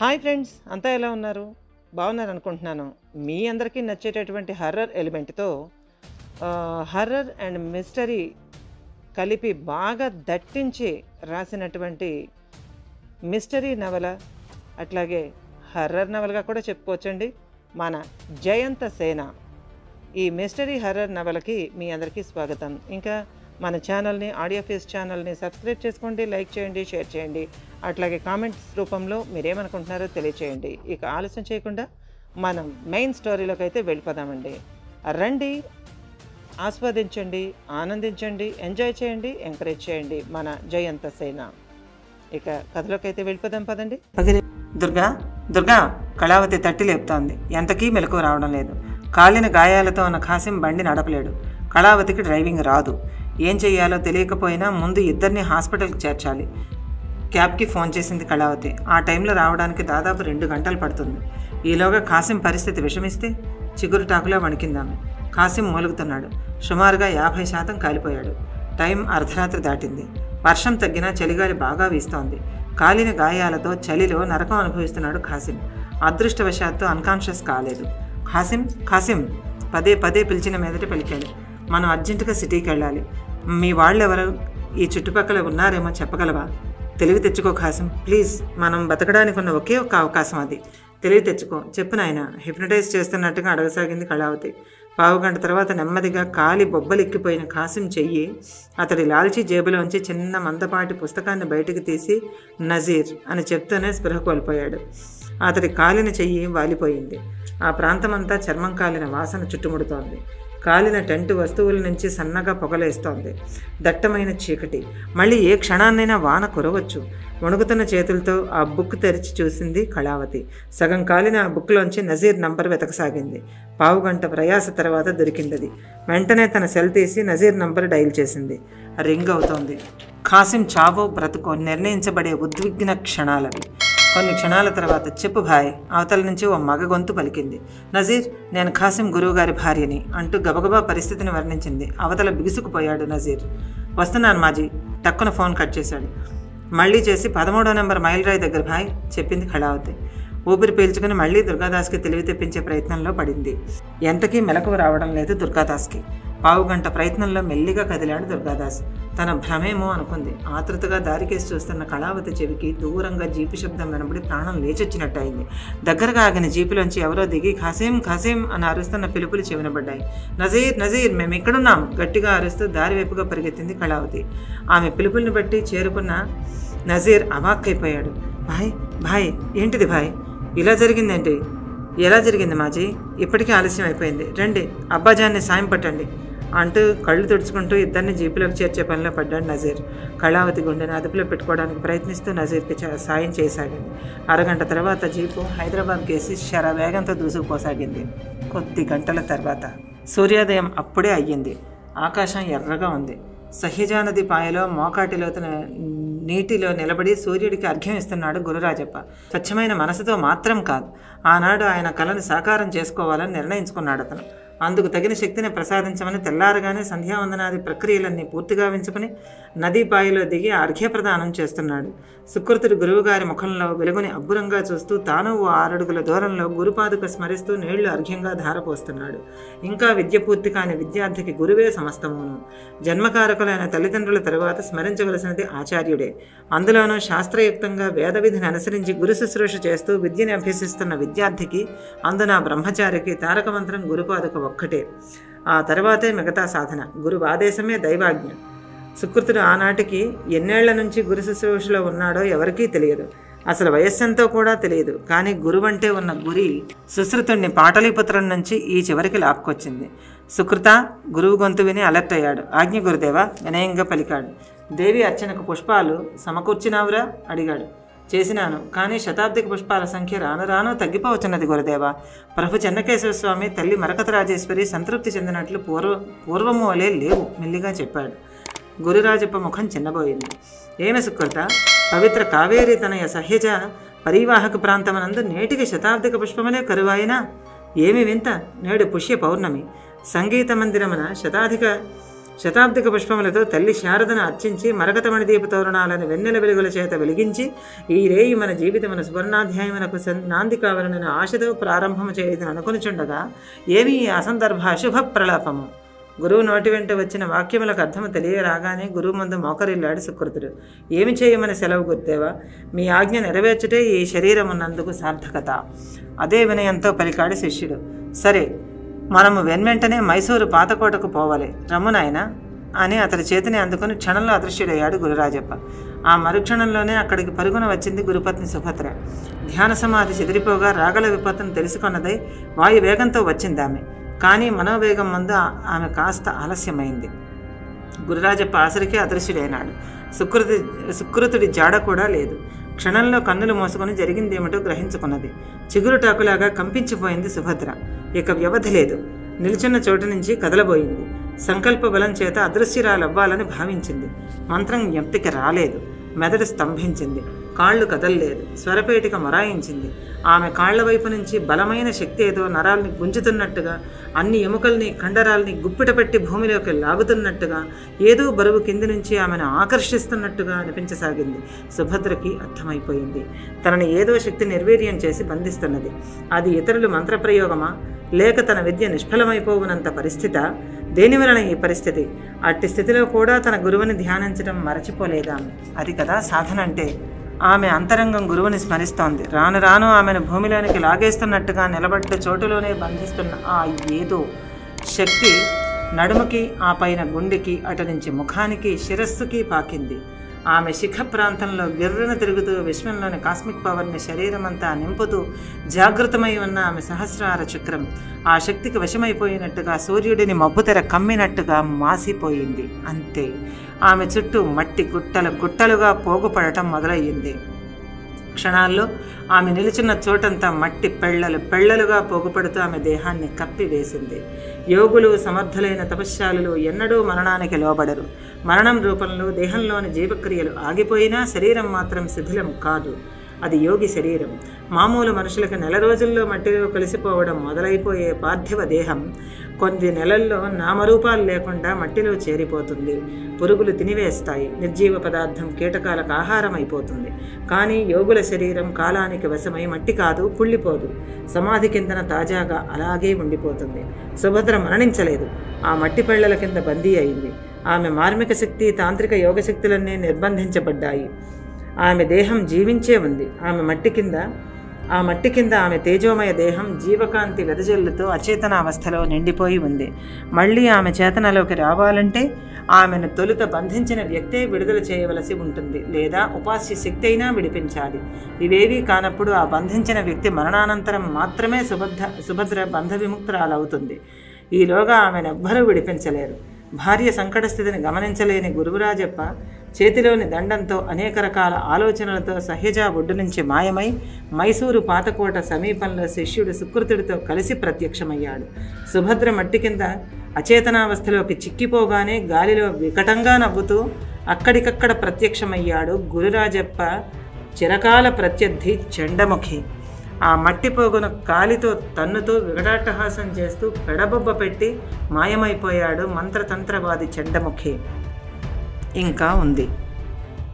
Hi friends, అంతా ఎలా ఉన్నారు? బాగున్నారు అనుకుంటున్నాను. మీ అందరికీ నచ్చేటటువంటి హర్రర్ ఎలిమెంట్తో హర్రర్ అండ్ మిస్టరీ కలిపి బాగా దట్టించి రాసినటువంటి మిస్టరీ నవల, అట్లాగే హర్రర్ నవలగా కూడా చెప్పుకోవచ్చండి, మన జయంత సేన. ఈ మిస్టరీ హర్రర్ నవలకి మీ అందరికీ స్వాగతం. ఇంకా మన ఛానల్ని, ఆడియో ఫేస్ ఛానల్ని సబ్స్క్రైబ్ చేసుకోండి, లైక్ చేయండి, షేర్ చేయండి. అట్లాగే కామెంట్స్ రూపంలో మీరేమనుకుంటున్నారో తెలియచేయండి. ఇక ఆలస్యం చేయకుండా మనం మెయిన్ స్టోరీలోకి అయితే వెళ్ళిపోదామండి. రండి, ఆస్వాదించండి, ఆనందించండి, ఎంజాయ్ చేయండి, ఎంకరేజ్ చేయండి మన జయంత సేన. ఇక కథలోకి అయితే వెళ్ళిపోదాం పదండి. దుర్గా దుర్గా కళావతి తట్టి లేపుతోంది. ఎంతకీ మెలకు రావడం లేదు. కాలిన గాయాలతో ఉన్న ఖాసిం బండి నడపలేడు. కళావతికి డ్రైవింగ్ రాదు. ఏం చెయ్యాలో తెలియకపోయినా ముందు ఇద్దరిని హాస్పిటల్కి చేర్చాలి. క్యాబ్కి ఫోన్ చేసింది కళావతి. ఆ టైంలో రావడానికి దాదాపు 2 గంటలు పడుతుంది. ఈలోగా ఖాసిం పరిస్థితి విషమిస్తే చిగురుటాకులా వణికిందామె. ఖాసిం మూలుగుతున్నాడు. సుమారుగా 50% కాలిపోయాడు. టైం అర్ధరాత్రి దాటింది. వర్షం తగ్గినా చలిగాలి బాగా వీస్తోంది. కాలిన గాయాలతో చలిలో నరకం అనుభవిస్తున్నాడు ఖాసిం. అదృష్టవశాత్తు అన్కాన్షియస్ కాలేదు. ఖాసిం ఖాసిం పదే పదే పిలిచిన మీదట పలికాడు. మనం అర్జెంటుగా సిటీకి వెళ్ళాలి. మీ వాళ్ళెవరు ఈ చుట్టుపక్కల ఉన్నారేమో చెప్పగలవా? తెలివి తెచ్చుకో ఖాసిం, ప్లీజ్. మనం బతకడానికి ఉన్న ఒకే ఒక్క అవకాశం అది. తెలివి తెచ్చుకో, చెప్పు నాయన. హిప్నటైజ్ చేస్తున్నట్టుగా అడగసాగింది కళావతి. పావుగంట తర్వాత నెమ్మదిగా కాలి బొబ్బలెక్కిపోయిన ఖాసిం చెయ్యి అతడి లాల్చీ జేబులోంచి చిన్న మందపాటి పుస్తకాన్ని బయటికి తీసి నజీర్ అని చెప్తూనే స్పృహ కోల్పోయాడు. అతడి కాలిన చెయ్యి వాలిపోయింది. ఆ ప్రాంతమంతా చర్మం కాలిన వాసన చుట్టుముడుతోంది. కాలిన టెంట్ వస్తువుల నుంచి సన్నగా పొగలేస్తోంది. దట్టమైన చీకటి. మళ్ళీ ఏ క్షణాన్నైనా వాన కురవచ్చు. వణుకుతున్న చేతులతో ఆ బుక్ తెరిచి చూసింది కళావతి. సగం కాలిన ఆ బుక్లోంచి నజీర్ నంబర్ వెతకసాగింది. పావుగంట ప్రయాస తర్వాత దొరికిందది. వెంటనే తన సెల్ తీసి నజీర్ నంబర్ డైల్ చేసింది. రింగ్ అవుతోంది. ఖాసిం చావో బ్రతుకో నిర్ణయించబడే ఉద్విగ్న క్షణాలవి. కొన్ని క్షణాల తర్వాత చెప్పు భాయ్, అవతల నుంచి ఓ మగ గొంతు పలికింది. నజీర్, నేను ఖాసిం గురువుగారి భార్యని అంటూ గబగబా పరిస్థితిని వర్ణించింది. అవతల బిగుసుకుపోయాడు నజీర్. వస్తున్నాను మాజీ. టక్కున ఫోన్ కట్ చేశాడు. మళ్ళీ చేసి 13వ నెంబర్ మైలురాయి దగ్గర భాయ్ చెప్పింది కళావతి. ఊపిరి పీల్చుకుని మళ్ళీ దుర్గాదాస్కి తెలివి తెప్పించే ప్రయత్నంలో పడింది. ఎంతకీ మెలకువ రావడం లేదు దుర్గాదాస్కి. పావుగంట ప్రయత్నంలో మెల్లిగా కదిలాడు దుర్గాదాస్. తన భ్రమేమో అనుకుంది. ఆతృతగా దారికేసి చూస్తున్న కళావతి చెవికి దూరంగా జీపు శబ్దం వినబడి ప్రాణం లేచొచ్చినట్టు అయింది. దగ్గరగా ఆగిన జీపులోంచి ఎవరో దిగి ఖాసిం ఖాసిం అని అరుస్తున్న పిలుపులు చెవినబడ్డాయి. నజీర్ నజీర్, మేము ఇక్కడున్నాం గట్టిగా అరుస్తూ దారి వైపుగా పరిగెత్తింది కళావతి. ఆమె పిలుపుల్ని బట్టి చేరుకున్న నజీర్ అవాక్కైపోయాడు. భాయ్ భాయ్, ఏంటిది భాయ్? ఇలా జరిగిందేంటి? ఎలా జరిగింది మాజీ? ఇప్పటికీ ఆలస్యం అయిపోయింది. రండి, అబ్బాజాన్ని సాయం పట్టండి అంటూ కళ్ళు తుడుచుకుంటూ ఇద్దరిని జీపులోకి చేర్చే పనిలో పడ్డాడు నజీర్. కళావతి గుండెని అదుపులో పెట్టుకోవడానికి ప్రయత్నిస్తూ నజీర్కి సాయం చేయసాగింది. అరగంట తర్వాత జీపు హైదరాబాద్ కేసి శరవేగంతో దూసుకుపోసాగింది. కొద్ది గంటల తర్వాత సూర్యోదయం అప్పుడే అయ్యింది. ఆకాశం ఎర్రగా ఉంది. సహ్యజా నది పాయలో మోకాటిలోతున నీటిలో నిలబడి సూర్యుడికి అర్ఘ్యం ఇస్తున్నాడు గురురాజప్ప. స్వచ్ఛమైన మనసుతో మాత్రం కాదు, ఆనాడు ఆయన కళను సాకారం చేసుకోవాలని నిర్ణయించుకున్నాడు అతను. అందుకు తగిన శక్తిని ప్రసాదించమని తెల్లారగానే సంధ్యావందనాది ప్రక్రియలన్నీ పూర్తిగా వించుకుని నదీపాయిలో దిగి అర్ఘ్యప్రదానం చేస్తున్నాడు. సుకృతుడు గురువుగారి ముఖంలో వెలుగుని అబ్బురంగా చూస్తూ తాను ఓ 6 అడుగుల దూరంలో గురుపాదుక స్మరిస్తూ నీళ్లు అర్ఘ్యంగా ధారపోస్తున్నాడు. ఇంకా విద్య పూర్తి కాని విద్యార్థికి గురువే సమస్తమును. జన్మకారకులైన తల్లిదండ్రుల తరువాత స్మరించవలసినది ఆచార్యుడే. అందులోనూ శాస్త్రయుక్తంగా వేదవిధిని అనుసరించి గురు శుశ్రూష చేస్తూ విద్యని అభ్యసిస్తున్న విద్యార్థికి, అందున బ్రహ్మచారికి తారక మంత్రం గురుపాదుక ఒక్కటే. ఆ తర్వాతే మిగతా సాధన. గురువు ఆదేశమే దైవాజ్ఞ. సుకృతుడు ఆనాటికి ఎన్నేళ్ల నుంచి గురు శుశ్రూషలో ఉన్నాడో ఎవరికీ తెలియదు. అసలు వయస్సెంతో కూడా తెలియదు. కానీ గురువంటే ఉన్న గురి సుశ్రుతుడిని పాటలీపుత్రం నుంచి ఈ చివరికి లాక్కొచ్చింది. సుకృత గురువు గొంతు విని అలర్ట్ అయ్యాడు. ఆజ్ఞ గురుదేవా వినయంగా పలికాడు. దేవి అర్చనకు పుష్పాలు సమకూర్చినావురా అడిగాడు. చేసినాను, కానీ శతాబ్దిక పుష్పాల సంఖ్య రాను రాను తగ్గిపోవచ్చున్నది గురుదేవా. ప్రభు చెన్నకేశ్వర స్వామి, తల్లి మరకతరాజేశ్వరి సంతృప్తి చెందినట్లు పూర్వము వలే లేవు మెల్లిగా చెప్పాడు. గురురాజప్ప ముఖం చిన్నబోయింది. ఏమి సుకృత, పవిత్ర కావేరీ తనయ సహ్యజ పరివాహక ప్రాంతమనందు నేటికి శతాబ్దిక పుష్పములే కరువాయినా? ఏమి వింత! నేడు పుష్య పౌర్ణమి. సంగీత మందిరమున శతాధిక శతాబ్దిక పుష్పములతో తల్లి శారదను అర్చించి మరకతమణి దీప తోరణాలను వెన్నెల వెలుగుల చేత వెలిగించి ఈ రేయి మన జీవితమున సువర్ణాధ్యాయమునకు నాంది కావాలనని ఆశతో ప్రారంభము చేయదని అనుకొనిచుండగా ఏమీ అసందర్భ అశుభ ప్రలాపము. గురువు నోటి వెంట వచ్చిన వాక్యములకు అర్థము తెలియరాగానే గురువు ముందు మోకరిల్లాడు సుకృతుడు. ఏమి చేయమని సెలవు గుర్తేవా? మీ ఆజ్ఞ నెరవేర్చుటే ఈ శరీరమున్నందుకు సార్థకత. అదే వినయంతో పలికాడు శిష్యుడు. సరే, మనము వెన్వెంటనే మైసూరు పాతకోటకు పోవాలి, రమ్మునాయన అని అతడి చేతిని అందుకుని క్షణంలో అదృశ్యుడయ్యాడు గురురాజప్ప. ఆ మరుక్షణంలోనే అక్కడికి పరుగున వచ్చింది గురుపత్ని సుభద్ర. ధ్యాన సమాధి చెదిరిపోగా రాగల విపత్తును తెలుసుకున్నదై వాయు వేగంతో వచ్చింది ఆమె. కానీ మనోవేగం ముందు ఆమె కాస్త ఆలస్యమైంది. గురురాజప్ప ఆసరికి అదృశ్యుడైనాడు. సుకృతుడి జాడ కూడా లేదు. క్షణంలో కన్నులు మూసుకొని జరిగిందేమిటో గ్రహించుకున్నది. చిగురుటాకులాగా కంపించిపోయింది సుభద్ర. ఇక వ్యవధి లేదు. నిల్చున్న చోటు నుంచి కదలబోయింది. సంకల్ప బలం చేత అదృశ్యరాలవ్వాలని భావించింది. మంత్రం జ్ఞప్తికి రాలేదు. మెదడు స్తంభించింది. కాళ్ళు కదల్లేదు. స్వరపేటిక మొరాయించింది. ఆమె కాళ్ల వైపు నుంచి బలమైన శక్తి ఏదో నరాల్ని గుంజుతున్నట్టుగా, అన్ని ఎముకల్ని కండరాల్ని గుప్పిట పెట్టి భూమిలోకి లాగుతున్నట్టుగా, ఏదో బరువు కింది నుంచి ఆమెను ఆకర్షిస్తున్నట్టుగా అనిపించసాగింది. సుభద్రకి అర్థమైపోయింది, తనని ఏదో శక్తి నిర్వీర్యం చేసి బంధిస్తున్నది. అది ఇతరులు మంత్రప్రయోగమా, లేక తన విద్య నిష్ఫలమైపోవునంత పరిస్థితా? దేని వలన ఈ పరిస్థితి? అట్టి స్థితిలో కూడా తన గురువుని ధ్యానించడం మరచిపోలేదామె. అది కదా సాధన అంటే. ఆమె అంతరంగం గురువుని స్మరిస్తోంది. రాను రాను ఆమెను భూమిలోనికి లాగేస్తున్నట్టుగా నిలబడ్డ చోటులోనే బంధిస్తున్న ఆ ఏదో శక్తి నడుముకి, ఆ పైన గుండెకి, అటు నుంచి ముఖానికి, శిరస్సుకి పాకింది. ఆమె శిఖ ప్రాంతంలో గిర్రన తిరుగుతూ విశ్వంలోని కాస్మిక్ పవర్ని శరీరమంతా నింపుతూ జాగృతమై ఉన్న ఆమె సహస్రార చక్రం ఆ శక్తికి వశమైపోయినట్టుగా సూర్యుడిని మబ్బుతెర కమ్మినట్టుగా మాసిపోయింది. అంతే. ఆమె చుట్టూ మట్టి గుట్టలుగా పోగుపడటం మొదలయ్యింది. క్షణాల్లో ఆమె నిలిచిన చోటంతా మట్టి పెళ్లలుగా పోగుపడుతూ ఆమె దేహాన్ని కప్పివేసింది. యోగులు, సమర్థులైన తపశ్శాలులు ఎన్నడూ మరణానికి లోబడరు. మరణం రూపంలో దేహంలోని జీవక్రియలు ఆగిపోయినా శరీరం మాత్రం శిథిలం కాదు. అది యోగి శరీరం. మామూలు మనుషులకు నెల రోజుల్లో మట్టిలో కలిసిపోవడం మొదలైపోయే పార్థివ దేహం కొన్ని నెలల్లో నామరూపాలు లేకుండా మట్టిలో చేరిపోతుంది. పురుగులు తినివేస్తాయి. నిర్జీవ పదార్థం కీటకాలకు ఆహారం అయిపోతుంది. కానీ యోగుల శరీరం కాలానికి వశమై మట్టి కాదు, కుళ్ళిపోదు. సమాధి కిందన తాజాగా అలాగే ఉండిపోతుంది. సుభద్ర మరణించలేదు. ఆ మట్టి పెళ్లల కింద బందీ అయింది. ఆమె మార్మిక శక్తి, తాంత్రిక యోగశక్తులన్నీ నిర్బంధించబడ్డాయి. ఆమె దేహం జీవించే ఉంది. ఆ మట్టి కింద ఆమె తేజోమయ దేహం జీవకాంతి వెదజల్లుతో అచేతనావస్థలో నిండిపోయి ఉంది. మళ్ళీ ఆమె చేతనలోకి రావాలంటే ఆమెను తొలుత బంధించిన వ్యక్తే విడుదల చేయవలసి ఉంటుంది, లేదా ఉపాస్య శక్తి అయినా విడిపించాలి. ఇవేవీ కానప్పుడు ఆ బంధించిన వ్యక్తి మరణానంతరం మాత్రమే సుభద్ర బంధ విముక్తురాలవుతుంది. ఈలోగా ఆమెనెవ్వరూ విడిపించలేరు. భార్య సంకటస్థితిని గమనించలేని గురువురాజప్ప చేతిలోని దండంతో అనేక రకాల ఆలోచనలతో సహజా ఒడ్డు నుంచి మాయమై మైసూరు పాతకోట సమీపంలో శిష్యుడు సుకృతుడితో కలిసి ప్రత్యక్షమయ్యాడు. సుభద్ర మట్టి కింద అచేతనావస్థలోకి చిక్కిపోగానే గాలిలో వికటంగా నవ్వుతూ అక్కడికక్కడ ప్రత్యక్షమయ్యాడు గురురాజప్ప చిరకాల ప్రత్యర్థి చండముఖి. ఆ మట్టి పోగును కాలితో తన్నుతూ వికటాట్టహాసం చేస్తూ పెడబొబ్బ పెట్టి మాయమైపోయాడు మంత్రతంత్రవాది చండముఖి. ఇంకా ఉంది.